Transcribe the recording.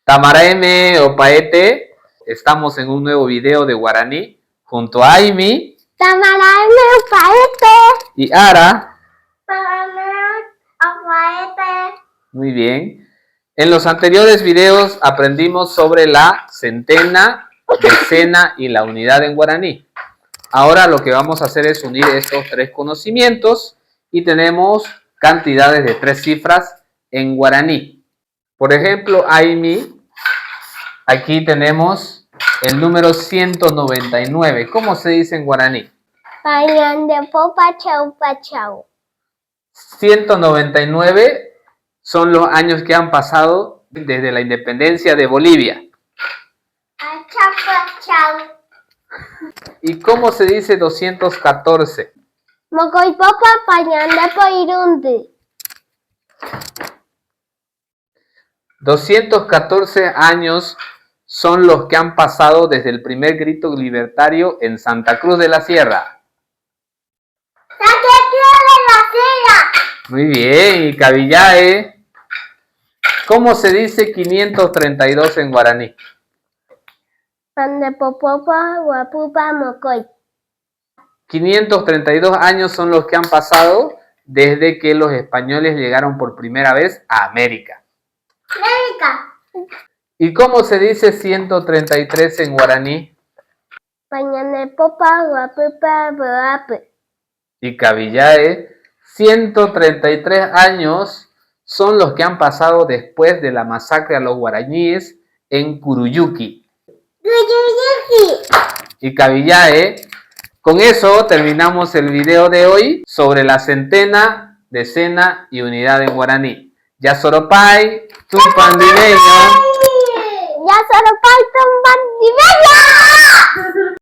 Tamaraeme Opaete, estamos en un nuevo video de guaraní junto a Aimi, Tamaraeme Opaete y Ara. Tamaraeme Opaete. Muy bien. En los anteriores videos aprendimos sobre la centena, decena y la unidad en guaraní. Ahora lo que vamos a hacer es unir estos tres conocimientos y tenemos cantidades de 3 cifras en guaraní. Por ejemplo, Aimi, aquí tenemos el número 199. ¿Cómo se dice en guaraní? Pañandepo Pachau Pachau. 199 son los años que han pasado desde la independencia de Bolivia. Pachau Pachau. ¿Y cómo se dice 214? Mocoipopa Pañandepo Irundi. 214 años son los que han pasado desde el primer grito libertario en Santa Cruz de la Sierra. ¡Santa Cruz de la Sierra! Muy bien, y Cabillae. ¿Cómo se dice 532 en guaraní? Pandepopopa Guapupa Mocoy. 532 años son los que han pasado desde que los españoles llegaron por primera vez a América. América. ¿Y cómo se dice 133 en guaraní? Pañandepopa Guapupa Boape. Y Cabillae, 133 años son los que han pasado después de la masacre a los guaraníes en Curuyuqui. Y Cabillae, con eso terminamos el video de hoy sobre la centena, decena y unidad en guaraní. Yasoropay, Tumpandimeño. Yasoropay Tumpandimeño.